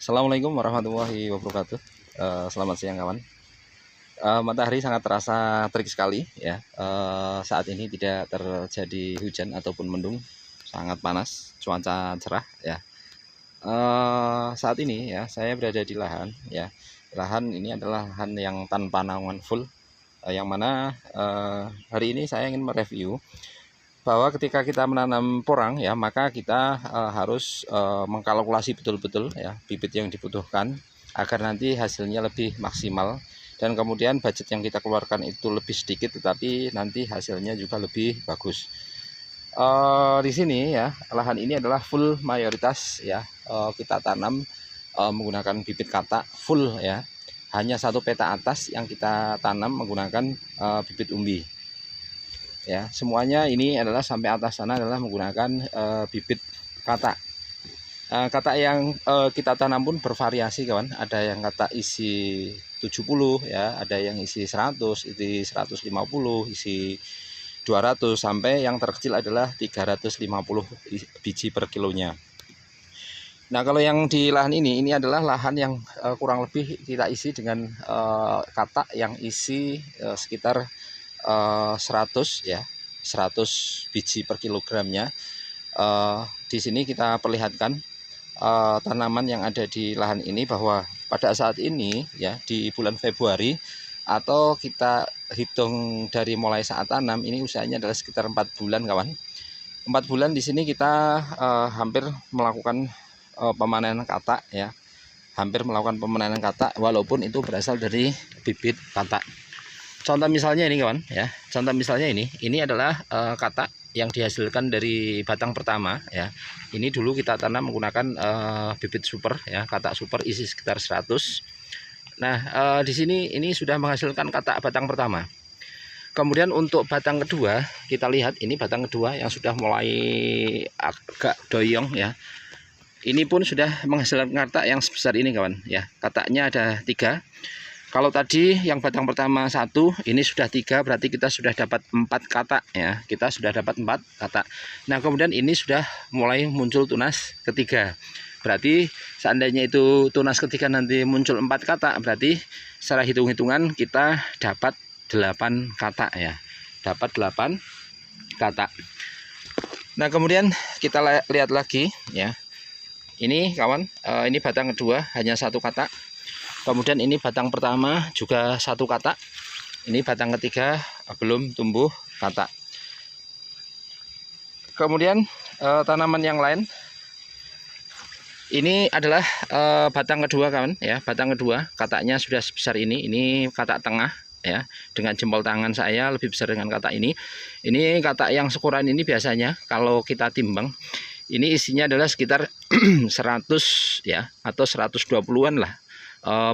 Assalamualaikum warahmatullahi wabarakatuh. Selamat siang kawan. Matahari sangat terasa terik sekali ya. Saat ini tidak terjadi hujan ataupun mendung, sangat panas, cuaca cerah ya. Saat ini ya saya berada di lahan ya. Lahan ini adalah lahan yang tanpa naungan full, yang mana hari ini saya ingin mereview bahwa ketika kita menanam porang ya, maka kita harus mengkalkulasi betul-betul ya bibit yang dibutuhkan agar nanti hasilnya lebih maksimal, dan kemudian budget yang kita keluarkan itu lebih sedikit tetapi nanti hasilnya juga lebih bagus. Di sini ya, lahan ini adalah full mayoritas ya, kita tanam menggunakan bibit katak full ya. Hanya satu peta atas yang kita tanam menggunakan bibit umbi. Ya, semuanya ini adalah sampai atas sana adalah menggunakan bibit katak. Katak yang kita tanam pun bervariasi kawan. Ada yang katak isi 70 ya, ada yang isi 100, isi 150, isi 200, sampai yang terkecil adalah 350 biji per kilonya. Nah, kalau yang di lahan ini adalah lahan yang kurang lebih kita isi dengan katak yang isi sekitar 100 ya, 100 biji per kilogramnya. Di sini kita perlihatkan tanaman yang ada di lahan ini bahwa pada saat ini ya, di bulan Februari atau kita hitung dari mulai saat tanam, ini usianya adalah sekitar 4 bulan kawan. 4 bulan di sini kita hampir melakukan pemanenan katak ya, hampir melakukan pemanenan katak walaupun itu berasal dari bibit katak. Contoh misalnya ini kawan ya, contoh misalnya ini adalah katak yang dihasilkan dari batang pertama ya. Ini dulu kita tanam menggunakan bibit super ya, katak super isi sekitar 100. Nah, di sini ini sudah menghasilkan katak batang pertama. Kemudian untuk batang kedua, kita lihat ini batang kedua yang sudah mulai agak doyong ya. Ini pun sudah menghasilkan katak yang sebesar ini kawan ya. Kataknya ada 3. Kalau tadi yang batang pertama 1, ini sudah 3, berarti kita sudah dapat 4 katak ya. Kita sudah dapat 4 katak. Nah, kemudian ini sudah mulai muncul tunas ketiga. Berarti seandainya itu tunas ketiga nanti muncul 4 katak, berarti secara hitung-hitungan kita dapat 8 katak ya. Dapat 8 katak. Nah, kemudian kita lihat lagi ya. Ini kawan, ini batang kedua hanya 1 katak. Kemudian ini batang pertama juga 1 katak. Ini batang ketiga belum tumbuh katak. Kemudian tanaman yang lain, ini adalah batang kedua kawan ya. Batang kedua kataknya sudah sebesar ini. Ini katak tengah ya. Dengan jempol tangan saya lebih besar dengan katak ini. Ini katak yang seukuran ini biasanya kalau kita timbang, ini isinya adalah sekitar 100 ya, atau 120-an lah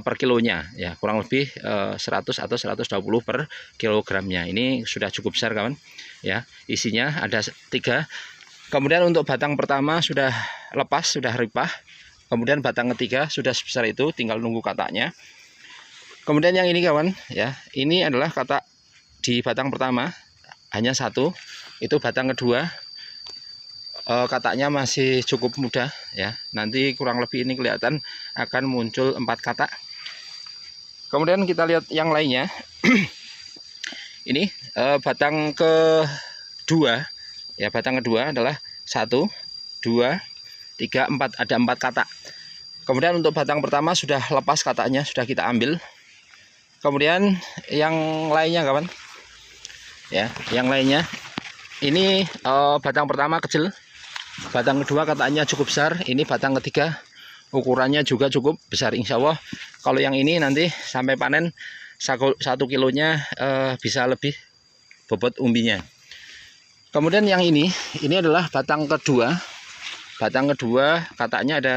per kilonya ya, kurang lebih 100 atau 120 per kilogramnya. Ini sudah cukup besar kawan ya, isinya ada 3. Kemudian untuk batang pertama sudah lepas, sudah ripah. Kemudian batang ketiga sudah sebesar itu, tinggal nunggu kataknya. Kemudian yang ini kawan ya, ini adalah katak di batang pertama hanya 1. Itu batang kedua, kataknya masih cukup muda ya. Nanti kurang lebih ini kelihatan akan muncul 4 katak. Kemudian kita lihat yang lainnya. Ini batang kedua ya, batang kedua adalah 1, 2, 3, 4, ada 4 katak. Kemudian untuk batang pertama sudah lepas kataknya, sudah kita ambil. Kemudian yang lainnya kawan ya, yang lainnya ini batang pertama kecil. Batang kedua kataknya cukup besar. Ini batang ketiga ukurannya juga cukup besar. Insya Allah kalau yang ini nanti sampai panen 1 kilonya bisa lebih bobot umbinya. Kemudian yang ini adalah batang kedua. Batang kedua kataknya ada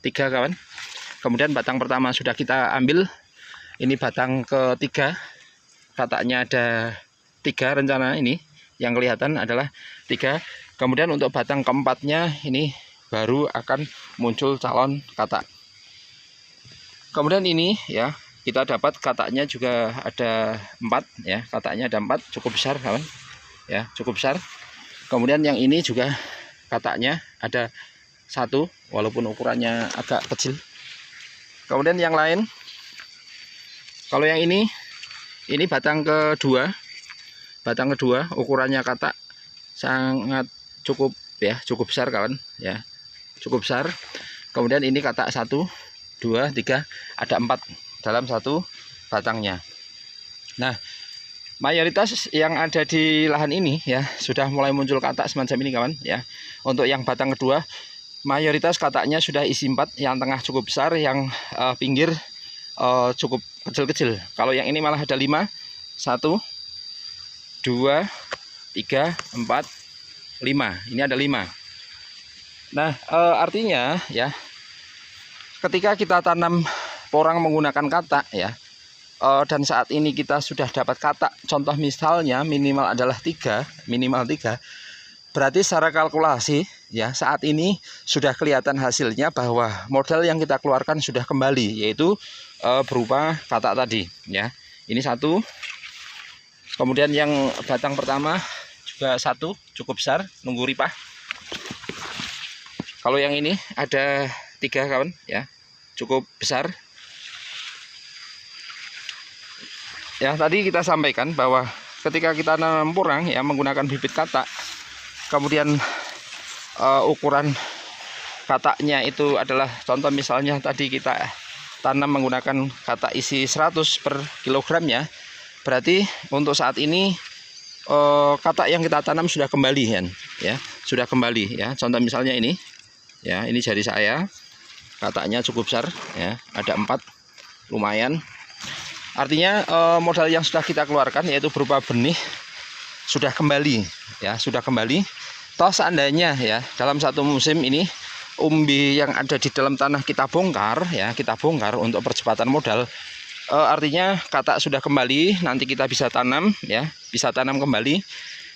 3 kawan. Kemudian batang pertama sudah kita ambil. Ini batang ketiga, kataknya ada 3 rencana ini. Yang kelihatan adalah 3. Kemudian untuk batang keempatnya ini baru akan muncul calon katak. Kemudian ini ya, kita dapat kataknya juga ada 4 ya, kataknya ada 4, cukup besar kawan ya, cukup besar. Kemudian yang ini juga kataknya ada 1, walaupun ukurannya agak kecil Kemudian yang lain, kalau yang ini batang kedua. Batang kedua ukurannya katak sangat cukup ya, cukup besar kawan ya, cukup besar. Kemudian ini katak 1, 2, 3, ada 4 dalam satu batangnya. Nah, mayoritas yang ada di lahan ini ya sudah mulai muncul katak semacam ini kawan ya. Untuk yang batang kedua mayoritas kataknya sudah isi 4, yang tengah cukup besar, yang pinggir cukup kecil-kecil. Kalau yang ini malah ada 5, 1, 2, 3, 4, 5. Ini ada 5. Nah, artinya ya, ketika kita tanam porang menggunakan katak ya, dan saat ini kita sudah dapat katak, contoh misalnya minimal adalah 3, minimal 3. Berarti secara kalkulasi ya, saat ini sudah kelihatan hasilnya bahwa modal yang kita keluarkan sudah kembali, yaitu berupa katak tadi ya. Ini 1. Kemudian yang batang pertama juga 1, cukup besar, nunggu ripah. Kalau yang ini ada 3 kawan ya, cukup besar. Ya, tadi kita sampaikan bahwa ketika kita nanam porang ya menggunakan bibit katak, kemudian ukuran kataknya itu adalah, contoh misalnya tadi kita tanam menggunakan katak isi 100 per kilogramnya. Berarti untuk saat ini katak yang kita tanam sudah kembali ya, sudah kembali ya. Contoh misalnya ini ya, ini jari saya, kataknya cukup besar ya, ada 4, lumayan. Artinya modal yang sudah kita keluarkan yaitu berupa benih sudah kembali ya, sudah kembali. Toh seandainya ya dalam satu musim ini umbi yang ada di dalam tanah kita bongkar ya, kita bongkar untuk percepatan modal. Artinya katak sudah kembali, nanti kita bisa tanam ya, bisa tanam kembali.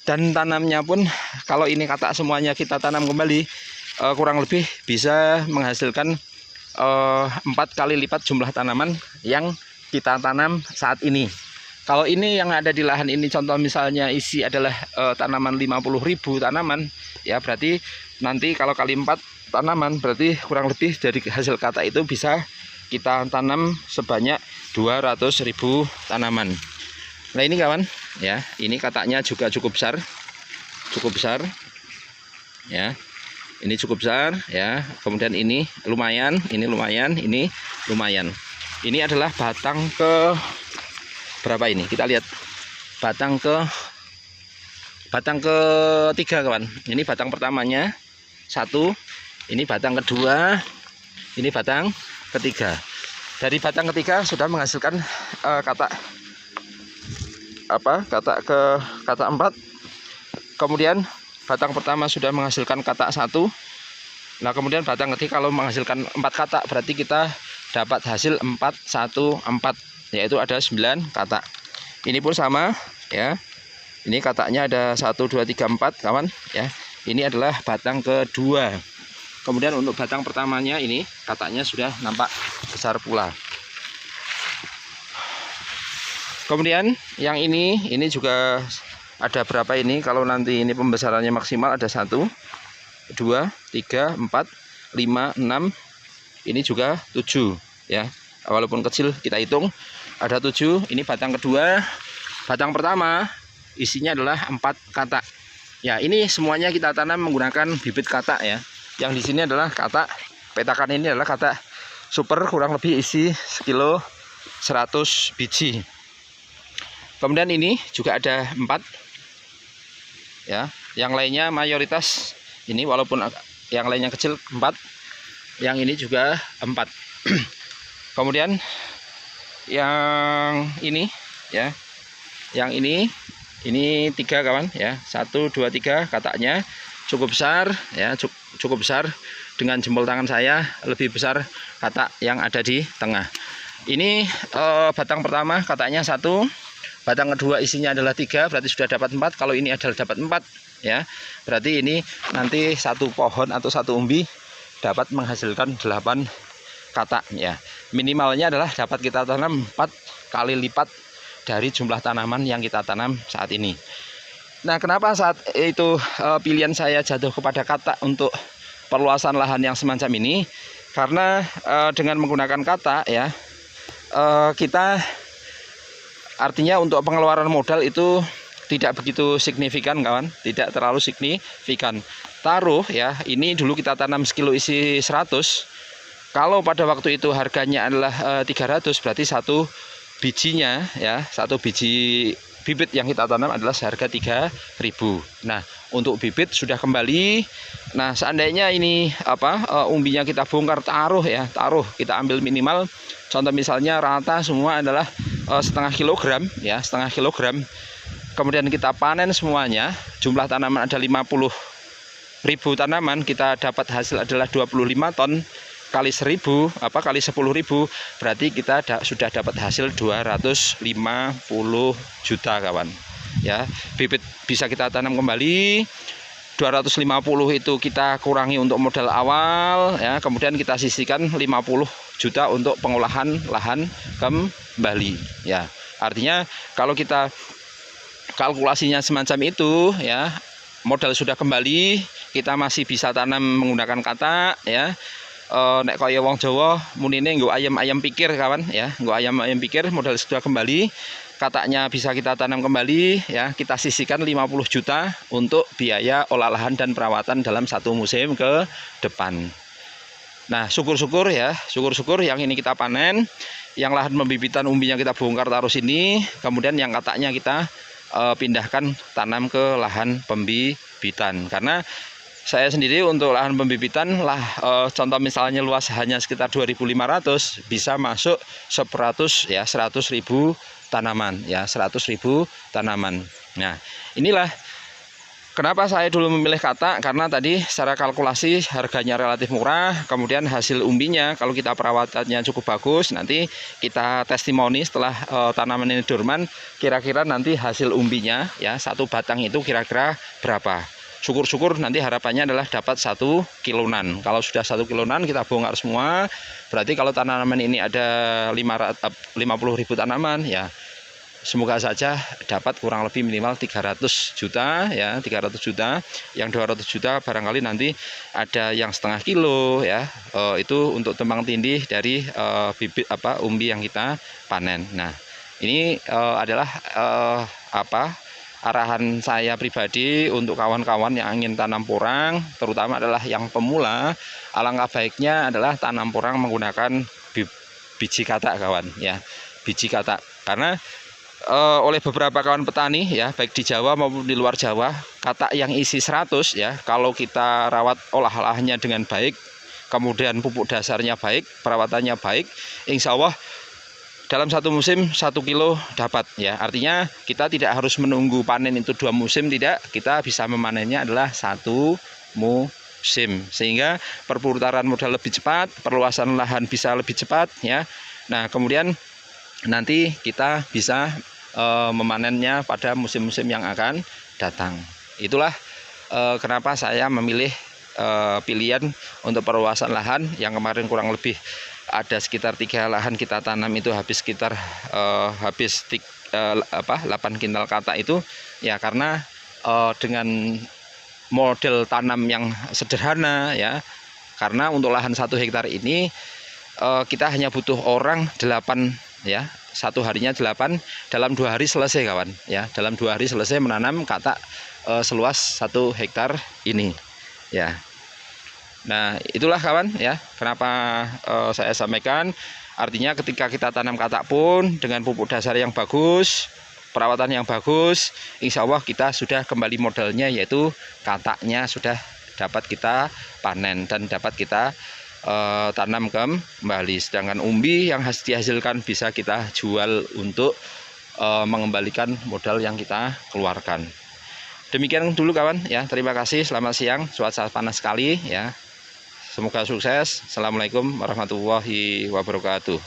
Dan tanamnya pun kalau ini katak semuanya kita tanam kembali, kurang lebih bisa menghasilkan 4 kali lipat jumlah tanaman yang kita tanam saat ini. Kalau ini yang ada di lahan ini, contoh misalnya isi adalah tanaman 50.000 tanaman ya, berarti nanti kalau kali 4 tanaman berarti kurang lebih dari hasil katak itu bisa kita tanam sebanyak 200.000 tanaman. Nah ini kawan ya, ini kataknya juga cukup besar ya, ini cukup besar ya. Kemudian ini lumayan, ini lumayan, ini lumayan. Ini adalah batang ke berapa ini, kita lihat batang ketiga kawan. Ini batang pertamanya 1, ini batang kedua, ini batang ketiga. Dari batang ketiga sudah menghasilkan katak 4. Kemudian batang pertama sudah menghasilkan katak 1. Nah kemudian batang ketiga kalau menghasilkan 4 katak, berarti kita dapat hasil 4, 1, 4, yaitu ada 9 katak. Ini pun sama ya, ini kataknya ada 1, 2, 3, 4 kawan ya. Ini adalah batang kedua. Kemudian untuk batang pertamanya ini kataknya sudah nampak besar pula. Kemudian yang ini juga ada berapa ini, kalau nanti ini pembesarannya maksimal ada 1, 2, 3, 4, 5, 6, ini juga 7 ya. Walaupun kecil kita hitung ada 7. Ini batang kedua. Batang pertama isinya adalah 4 katak. Ya, ini semuanya kita tanam menggunakan bibit katak ya. Yang di sini adalah katak petakan, ini adalah katak super, kurang lebih isi sekilo 100 biji. Kemudian ini juga ada 4 ya, yang lainnya mayoritas ini, walaupun yang lainnya kecil 4, yang ini juga 4. Kemudian yang ini ya, yang ini 3 kawan ya, 1, 2, 3 kataknya cukup besar ya, cukup besar, dengan jempol tangan saya lebih besar katak yang ada di tengah. Ini batang pertama kataknya 1, batang kedua isinya adalah 3, berarti sudah dapat 4. Kalau ini adalah dapat 4 ya, berarti ini nanti satu pohon atau satu umbi dapat menghasilkan 8 katak ya. Minimalnya adalah dapat kita tanam 4 kali lipat dari jumlah tanaman yang kita tanam saat ini. Nah, kenapa saat itu pilihan saya jatuh kepada katak untuk perluasan lahan yang semacam ini? Karena dengan menggunakan kata ya, kita artinya untuk pengeluaran modal itu tidak begitu signifikan kawan, tidak terlalu signifikan. Taruh ya, ini dulu kita tanam sekilo isi 100. Kalau pada waktu itu harganya adalah 300, berarti satu bijinya ya, satu biji bibit yang kita tanam adalah seharga 3.000. Nah, untuk bibit sudah kembali. Nah, seandainya ini umbinya kita bongkar, taruh kita ambil minimal, contoh misalnya rata semua adalah setengah kilogram ya, setengah kilogram. Kemudian kita panen semuanya, jumlah tanaman ada 50.000 tanaman, kita dapat hasil adalah 25 ton. Kali 1.000 kali 10.000, berarti kita sudah dapat hasil 250 juta kawan ya. Bibit bisa kita tanam kembali, 250 itu kita kurangi untuk modal awal ya, kemudian kita sisihkan 50 juta untuk pengolahan lahan kembali ya. Artinya kalau kita kalkulasinya semacam itu ya, modal sudah kembali, kita masih bisa tanam menggunakan kata ya. Nek kaya wong Jawa munine nggo ayam-ayam pikir kawan ya, nggo ayam-ayam pikir, modal sudah kembali, katanya bisa kita tanam kembali ya, kita sisihkan 50 juta untuk biaya olah lahan dan perawatan dalam satu musim ke depan. Nah, syukur-syukur ya, syukur-syukur yang ini kita panen, yang lahan pembibitan umbinya kita bongkar taruh sini, kemudian yang katanya kita pindahkan tanam ke lahan pembibitan. Karena saya sendiri untuk lahan pembibitan contoh misalnya luas hanya sekitar 2.500, bisa masuk 100.000 tanaman ya, 100.000 tanaman. Nah, inilah kenapa saya dulu memilih kata, karena tadi secara kalkulasi harganya relatif murah, kemudian hasil umbinya kalau kita perawatannya cukup bagus, nanti kita testimoni setelah tanaman ini dorman, kira-kira nanti hasil umbinya ya, satu batang itu kira-kira berapa. Syukur-syukur nanti harapannya adalah dapat 1 kilonan. Kalau sudah 1 kilonan kita bongkar semua, berarti kalau tanaman ini ada 50.000 tanaman ya, semoga saja dapat kurang lebih minimal 300 juta ya, 300 juta. Yang 200 juta barangkali nanti ada yang setengah kilo ya, itu untuk tumpang tindih dari bibit umbi yang kita panen. Nah, ini adalah arahan saya pribadi untuk kawan-kawan yang ingin tanam porang, terutama adalah yang pemula. Alangkah baiknya adalah tanam porang menggunakan biji kata kawan ya, biji kata. Karena oleh beberapa kawan petani ya, baik di Jawa maupun di luar Jawa, kata yang isi 100 ya, kalau kita rawat olah-olahnya dengan baik, kemudian pupuk dasarnya baik, perawatannya baik, insya Allah dalam satu musim 1 kilo dapat ya. Artinya kita tidak harus menunggu panen itu 2 musim, tidak, kita bisa memanennya adalah 1 musim, sehingga perputaran modal lebih cepat, perluasan lahan bisa lebih cepat ya. Nah, kemudian nanti kita bisa memanennya pada musim-musim yang akan datang. Itulah kenapa saya memilih pilihan untuk perluasan lahan yang kemarin kurang lebih ada sekitar 3 lahan kita tanam itu habis sekitar 8 kintal kata itu ya, karena dengan model tanam yang sederhana ya. Karena untuk lahan 1 hektar ini kita hanya butuh orang 8 ya, 1 harinya 8, dalam 2 hari selesai kawan ya, dalam 2 hari selesai menanam kata seluas 1 hektar ini ya. Nah, itulah kawan ya, kenapa saya sampaikan, artinya ketika kita tanam kata pun dengan pupuk dasar yang bagus, perawatan yang bagus, insya Allah kita sudah kembali modalnya, yaitu katanya sudah dapat kita panen dan dapat kita tanam kembali. Sedangkan umbi yang dihasilkan bisa kita jual untuk mengembalikan modal yang kita keluarkan. Demikian dulu kawan ya, terima kasih, selamat siang, cuaca panas sekali ya. Semoga sukses. Assalamualaikum warahmatullahi wabarakatuh.